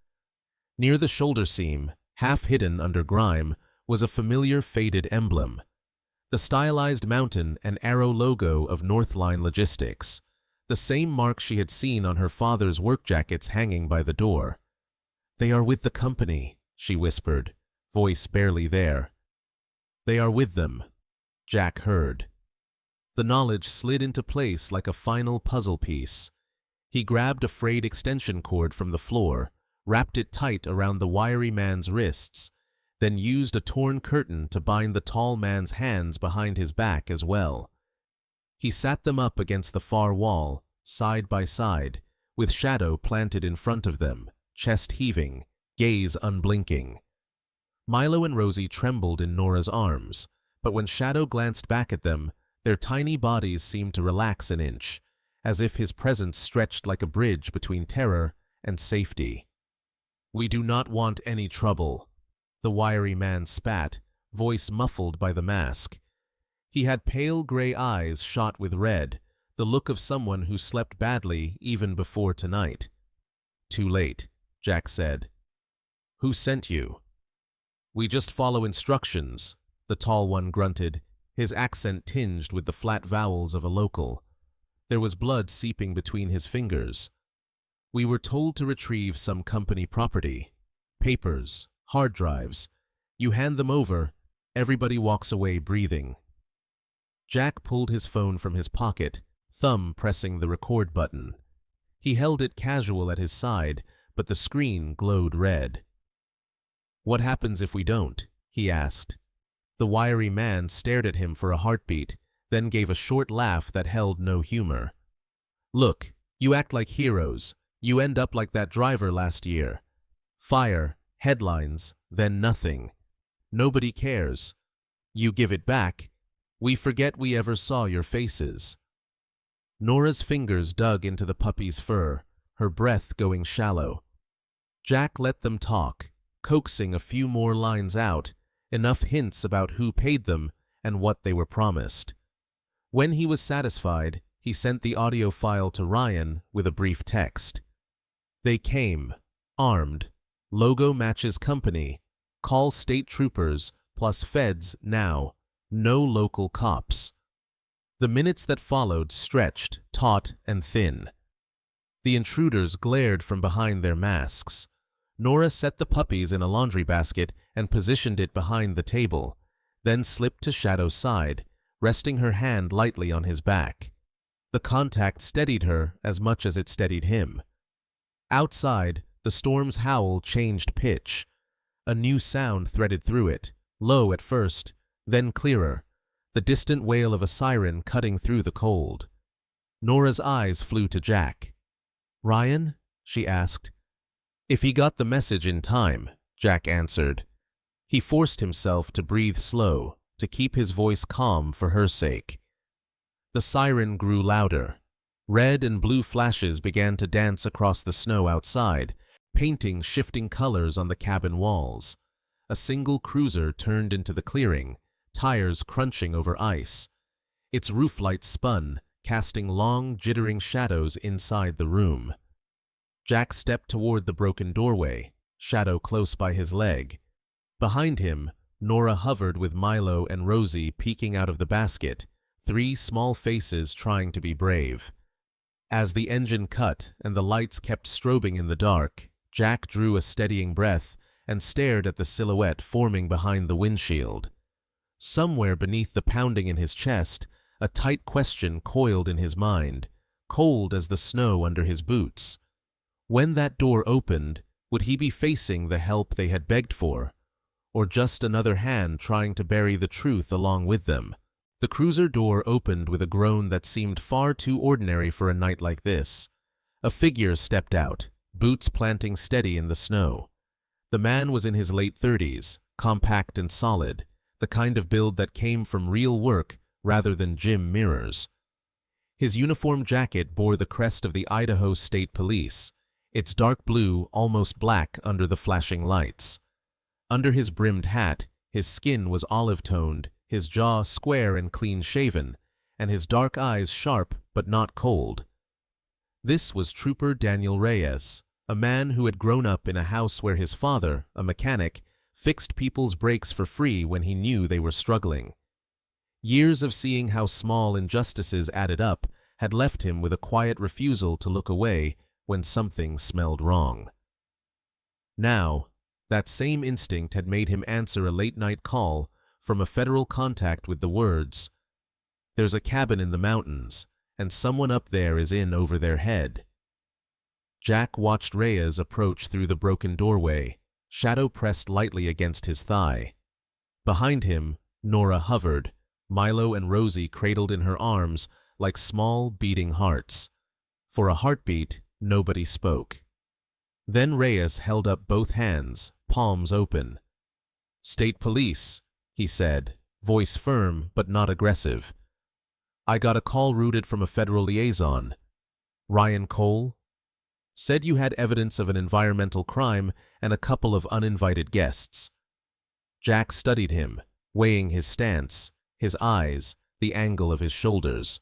Near the shoulder seam, half hidden under grime, was a familiar faded emblem. The stylized mountain and arrow logo of Northline Logistics, the same mark she had seen on her father's work jackets hanging by the door. "They are with the company," she whispered, voice barely there. "They are with them," Jack heard. The knowledge slid into place like a final puzzle piece. He grabbed a frayed extension cord from the floor, wrapped it tight around the wiry man's wrists, then used a torn curtain to bind the tall man's hands behind his back as well. He sat them up against the far wall, side by side, with Shadow planted in front of them, chest heaving, gaze unblinking. Milo and Rosie trembled in Nora's arms, but when Shadow glanced back at them, their tiny bodies seemed to relax an inch, as if his presence stretched like a bridge between terror and safety. "We do not want any trouble," the wiry man spat, voice muffled by the mask. He had pale gray eyes shot with red, the look of someone who slept badly even before tonight. "Too late," Jack said. "Who sent you?" "We just follow instructions," the tall one grunted, his accent tinged with the flat vowels of a local. There was blood seeping between his fingers. "We were told to retrieve some company property. Papers, hard drives. You hand them over, everybody walks away breathing." Jack pulled his phone from his pocket, thumb pressing the record button. He held it casual at his side, but the screen glowed red. "What happens if we don't?" he asked. The wiry man stared at him for a heartbeat, then gave a short laugh that held no humor. "Look, you act like heroes. You end up like that driver last year. Fire, headlines, then nothing. Nobody cares. You give it back. We forget we ever saw your faces." Nora's fingers dug into the puppy's fur, her breath going shallow. Jack let them talk, coaxing a few more lines out, enough hints about who paid them and what they were promised. When he was satisfied, he sent the audio file to Ryan with a brief text. They came, armed, logo matches company, call state troopers, plus feds now, no local cops. The minutes that followed stretched, taut, and thin. The intruders glared from behind their masks. Nora set the puppies in a laundry basket and positioned it behind the table, then slipped to Shadow's side, resting her hand lightly on his back. The contact steadied her as much as it steadied him. Outside, the storm's howl changed pitch. A new sound threaded through it, low at first, then clearer, the distant wail of a siren cutting through the cold. Nora's eyes flew to Jack. "Ryan?" she asked. "If he got the message in time," Jack answered. He forced himself to breathe slow, to keep his voice calm for her sake. The siren grew louder. Red and blue flashes began to dance across the snow outside, painting shifting colors on the cabin walls. A single cruiser turned into the clearing, tires crunching over ice. Its roof lights spun, casting long, jittering shadows inside the room. Jack stepped toward the broken doorway, Shadow close by his leg. Behind him, Nora hovered with Milo and Rosie peeking out of the basket, 3 small faces trying to be brave. As the engine cut and the lights kept strobing in the dark, Jack drew a steadying breath and stared at the silhouette forming behind the windshield. Somewhere beneath the pounding in his chest, a tight question coiled in his mind, cold as the snow under his boots. When that door opened, would he be facing the help they had begged for, or just another hand trying to bury the truth along with them? The cruiser door opened with a groan that seemed far too ordinary for a night like this. A figure stepped out, boots planting steady in the snow. The man was in his late 30s, compact and solid, the kind of build that came from real work rather than gym mirrors. His uniform jacket bore the crest of the Idaho State Police, its dark blue almost black under the flashing lights. Under his brimmed hat, his skin was olive-toned, his jaw square and clean-shaven, and his dark eyes sharp but not cold. This was Trooper Daniel Reyes, a man who had grown up in a house where his father, a mechanic, fixed people's brakes for free when he knew they were struggling. Years of seeing how small injustices added up had left him with a quiet refusal to look away when something smelled wrong. Now, that same instinct had made him answer a late-night call from a federal contact with the words, "There's a cabin in the mountains, and someone up there is in over their head." Jack watched Reyes approach through the broken doorway, Shadow pressed lightly against his thigh. Behind him, Nora hovered, Milo and Rosie cradled in her arms like small, beating hearts. For a heartbeat, nobody spoke. Then Reyes held up both hands, palms open. "State Police," he said, voice firm but not aggressive. "I got a call routed from a federal liaison. Ryan Cole? Said you had evidence of an environmental crime and a couple of uninvited guests." Jack studied him, weighing his stance, his eyes, the angle of his shoulders.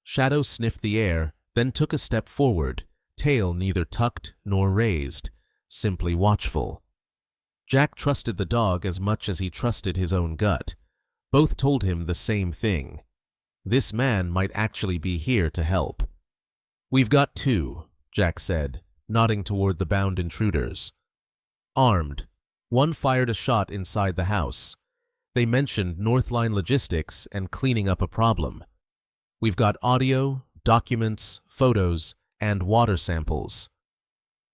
Shadow sniffed the air, then took a step forward, tail neither tucked nor raised, simply watchful. Jack trusted the dog as much as he trusted his own gut. Both told him the same thing. This man might actually be here to help. "We've got 2, Jack said, nodding toward the bound intruders. "Armed. One fired a shot inside the house. They mentioned Northline Logistics and cleaning up a problem. We've got audio, documents, photos, and water samples."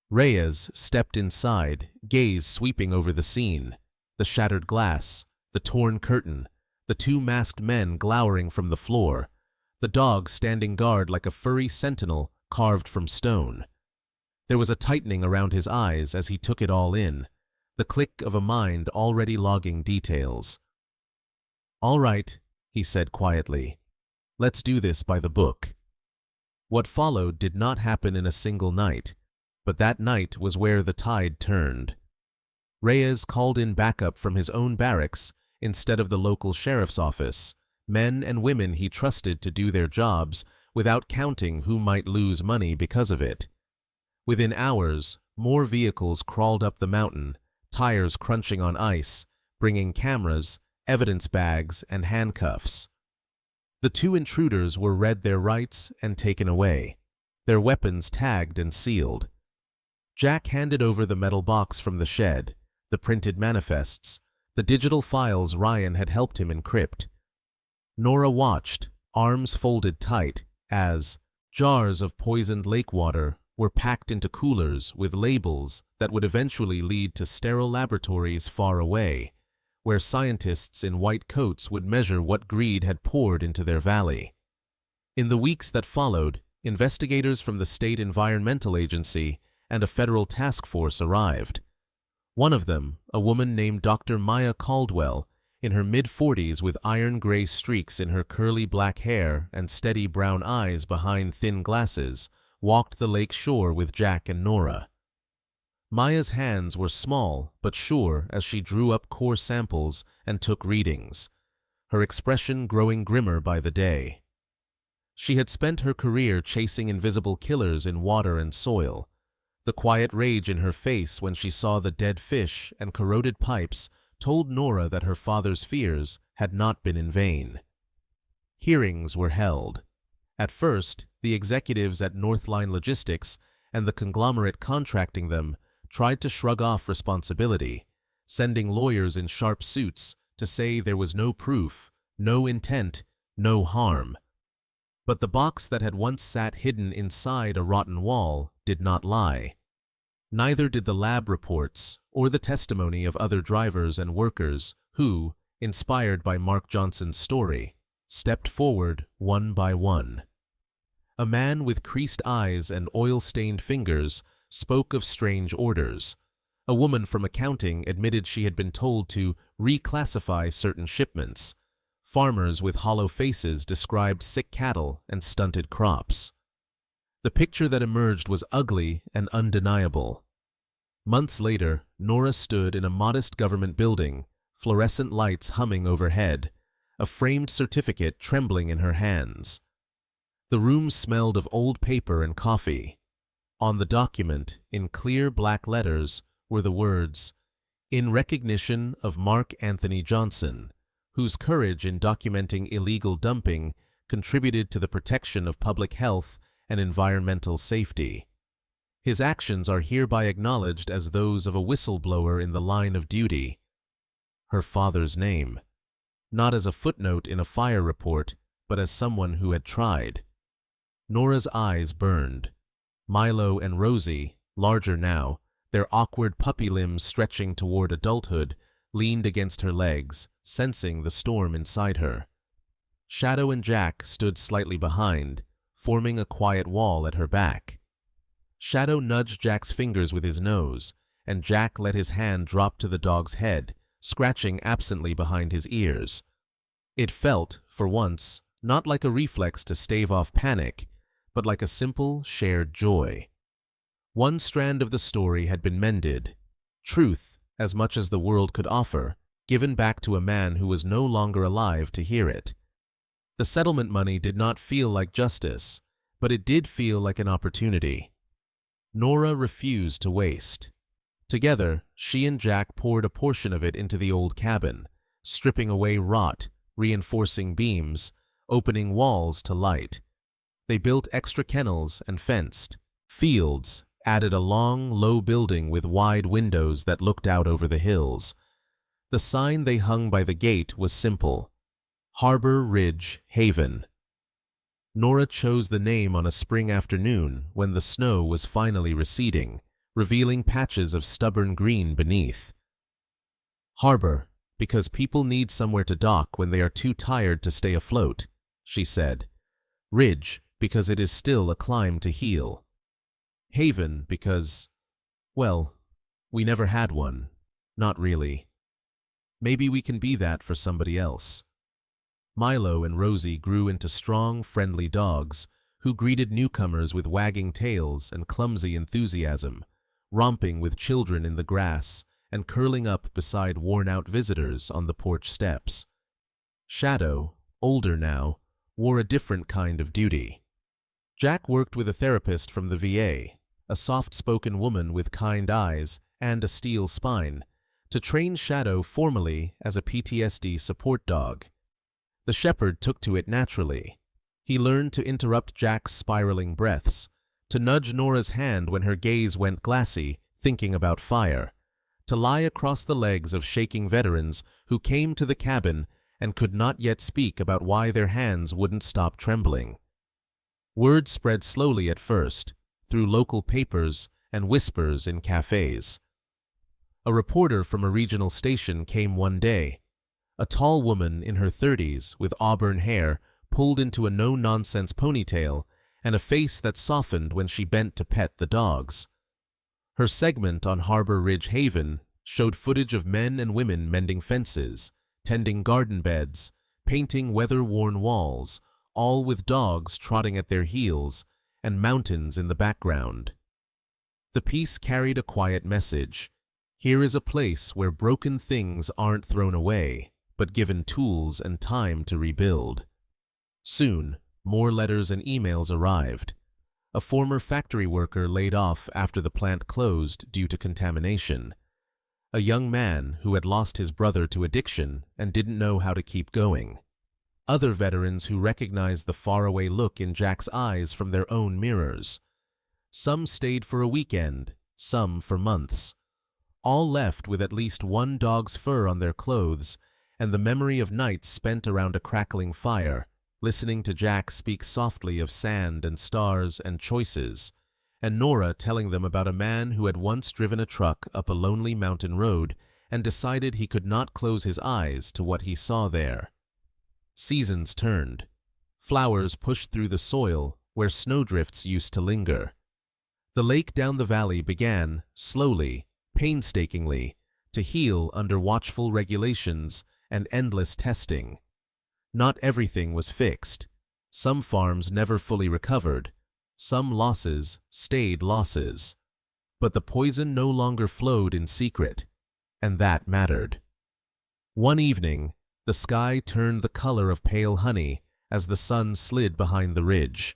Reyes stepped inside, gaze sweeping over the scene, the shattered glass, the torn curtain, the 2 masked men glowering from the floor, the dog standing guard like a furry sentinel carved from stone. There was a tightening around his eyes as he took it all in, the click of a mind already logging details. "All right," he said quietly. "Let's do this by the book." What followed did not happen in a single night, but that night was where the tide turned. Reyes called in backup from his own barracks instead of the local sheriff's office, men and women he trusted to do their jobs without counting who might lose money because of it. Within hours, more vehicles crawled up the mountain, tires crunching on ice, bringing cameras, evidence bags, and handcuffs. The two intruders were read their rights and taken away, their weapons tagged and sealed. Jack handed over the metal box from the shed, the printed manifests, the digital files Ryan had helped him encrypt. Nora watched, arms folded tight, as jars of poisoned lake water were packed into coolers with labels that would eventually lead to sterile laboratories far away, where scientists in white coats would measure what greed had poured into their valley. In the weeks that followed, investigators from the State Environmental Agency and a federal task force arrived. One of them, a woman named Dr. Maya Caldwell, in her mid-40s with iron-gray streaks in her curly black hair and steady brown eyes behind thin glasses, walked the lake shore with Jack and Nora. Maya's hands were small but sure as she drew up core samples and took readings, her expression growing grimmer by the day. She had spent her career chasing invisible killers in water and soil. The quiet rage in her face when she saw the dead fish and corroded pipes told Nora that her father's fears had not been in vain. Hearings were held. At first, the executives at Northline Logistics and the conglomerate contracting them tried to shrug off responsibility, sending lawyers in sharp suits to say there was no proof, no intent, no harm. But the box that had once sat hidden inside a rotten wall did not lie. Neither did the lab reports or the testimony of other drivers and workers who, inspired by Mark Johnson's story, stepped forward one by one. A man with creased eyes and oil-stained fingers spoke of strange orders. A woman from accounting admitted she had been told to reclassify certain shipments. Farmers with hollow faces described sick cattle and stunted crops. The picture that emerged was ugly and undeniable. Months later, Nora stood in a modest government building, fluorescent lights humming overhead, a framed certificate trembling in her hands. The room smelled of old paper and coffee. On the document, in clear black letters, were the words, "In recognition of Mark Anthony Johnson, whose courage in documenting illegal dumping contributed to the protection of public health and environmental safety. His actions are hereby acknowledged as those of a whistleblower in the line of duty." Her father's name, not as a footnote in a fire report, but as someone who had tried. Nora's eyes burned. Milo and Rosie, larger now, their awkward puppy limbs stretching toward adulthood, leaned against her legs, sensing the storm inside her. Shadow and Jack stood slightly behind, forming a quiet wall at her back. Shadow nudged Jack's fingers with his nose, and Jack let his hand drop to the dog's head, scratching absently behind his ears. It felt, for once, not like a reflex to stave off panic, but like a simple, shared joy. One strand of the story had been mended, truth, as much as the world could offer, given back to a man who was no longer alive to hear it. The settlement money did not feel like justice, but it did feel like an opportunity. Nora refused to waste. Together, she and Jack poured a portion of it into the old cabin, stripping away rot, reinforcing beams, opening walls to light. They built extra kennels and fenced. Fields, added a long, low building with wide windows that looked out over the hills. The sign they hung by the gate was simple: Harbor Ridge Haven. Nora chose the name on a spring afternoon when the snow was finally receding, revealing patches of stubborn green beneath. Harbor, because people need somewhere to dock when they are too tired to stay afloat, she said. Ridge, because it is still a climb to heal. Haven, because, well, we never had one. Not really. Maybe we can be that for somebody else. Milo and Rosie grew into strong, friendly dogs who greeted newcomers with wagging tails and clumsy enthusiasm, romping with children in the grass and curling up beside worn-out visitors on the porch steps. Shadow, older now, wore a different kind of duty. Jack worked with a therapist from the VA, a soft-spoken woman with kind eyes and a steel spine, to train Shadow formally as a PTSD support dog. The shepherd took to it naturally. He learned to interrupt Jack's spiraling breaths, to nudge Nora's hand when her gaze went glassy, thinking about fire, to lie across the legs of shaking veterans who came to the cabin and could not yet speak about why their hands wouldn't stop trembling. Word spread slowly at first, through local papers and whispers in cafes. A reporter from a regional station came one day. A tall woman in her 30s with auburn hair pulled into a no-nonsense ponytail and a face that softened when she bent to pet the dogs. Her segment on Harbor Ridge Haven showed footage of men and women mending fences, tending garden beds, painting weather-worn walls, all with dogs trotting at their heels and mountains in the background. The piece carried a quiet message. Here is a place where broken things aren't thrown away, but given tools and time to rebuild. Soon, more letters and emails arrived. A former factory worker laid off after the plant closed due to contamination. A young man who had lost his brother to addiction and didn't know how to keep going. Other veterans who recognized the faraway look in Jack's eyes from their own mirrors. Some stayed for a weekend, some for months. All left with at least one dog's fur on their clothes and the memory of nights spent around a crackling fire, listening to Jack speak softly of sand and stars and choices, and Nora telling them about a man who had once driven a truck up a lonely mountain road and decided he could not close his eyes to what he saw there. Seasons turned. Flowers pushed through the soil where snowdrifts used to linger. The lake down the valley began, slowly, painstakingly, to heal under watchful regulations and endless testing. Not everything was fixed. Some farms never fully recovered. Some losses stayed losses. But the poison no longer flowed in secret, and that mattered. One evening, the sky turned the color of pale honey as the sun slid behind the ridge.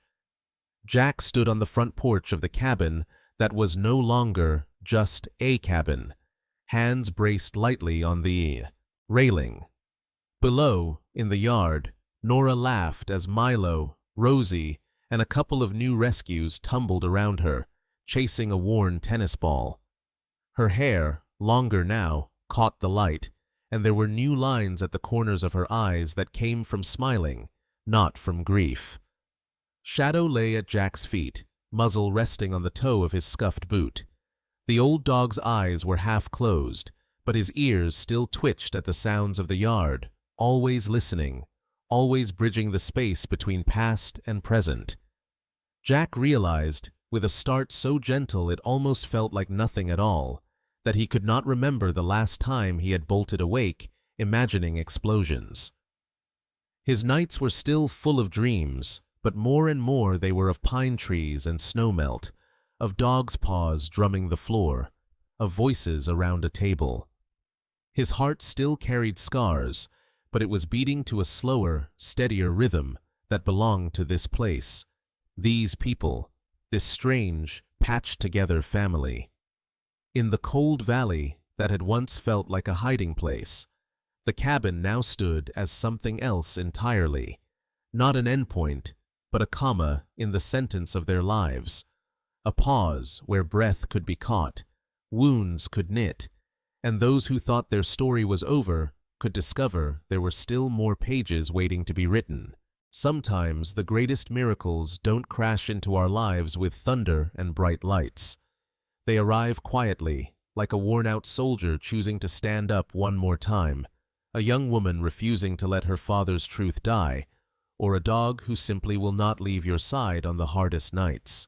Jack stood on the front porch of the cabin that was no longer just a cabin, hands braced lightly on the railing. Below, in the yard, Nora laughed as Milo, Rosie, and a couple of new rescues tumbled around her, chasing a worn tennis ball. Her hair, longer now, caught the light, and there were new lines at the corners of her eyes that came from smiling, not from grief. Shadow lay at Jack's feet, muzzle resting on the toe of his scuffed boot. The old dog's eyes were half closed, but his ears still twitched at the sounds of the yard, always listening, always bridging the space between past and present. Jack realized, with a start so gentle it almost felt like nothing at all, that he could not remember the last time he had bolted awake, imagining explosions. His nights were still full of dreams, but more and more they were of pine trees and snowmelt, of dogs' paws drumming the floor, of voices around a table. His heart still carried scars, but it was beating to a slower, steadier rhythm that belonged to this place, these people, this strange, patched-together family. In the cold valley that had once felt like a hiding place, the cabin now stood as something else entirely, not an endpoint, but a comma in the sentence of their lives, a pause where breath could be caught, wounds could knit, and those who thought their story was over could discover there were still more pages waiting to be written. Sometimes the greatest miracles don't crash into our lives with thunder and bright lights. They arrive quietly, like a worn-out soldier choosing to stand up one more time, a young woman refusing to let her father's truth die, or a dog who simply will not leave your side on the hardest nights.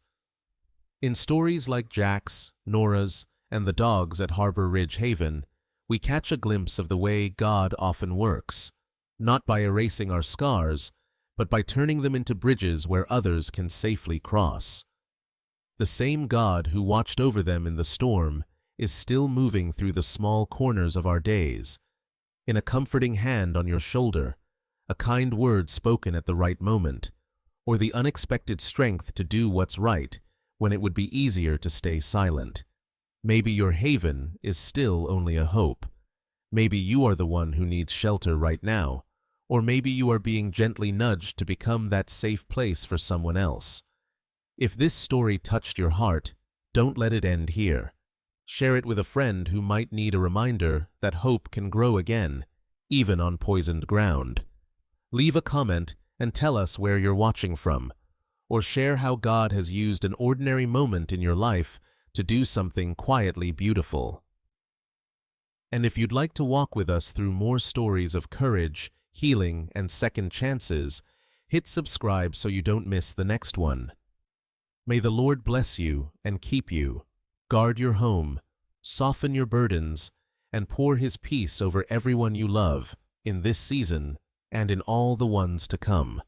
In stories like Jack's, Nora's, and the dogs at Harbor Ridge Haven, we catch a glimpse of the way God often works, not by erasing our scars, but by turning them into bridges where others can safely cross. The same God who watched over them in the storm is still moving through the small corners of our days. In a comforting hand on your shoulder, a kind word spoken at the right moment, or the unexpected strength to do what's right when it would be easier to stay silent. Maybe your haven is still only a hope. Maybe you are the one who needs shelter right now, or maybe you are being gently nudged to become that safe place for someone else. If this story touched your heart, don't let it end here. Share it with a friend who might need a reminder that hope can grow again, even on poisoned ground. Leave a comment and tell us where you're watching from, or share how God has used an ordinary moment in your life to do something quietly beautiful. And if you'd like to walk with us through more stories of courage, healing, and second chances, hit subscribe so you don't miss the next one. May the Lord bless you and keep you, guard your home, soften your burdens, and pour His peace over everyone you love in this season and in all the ones to come.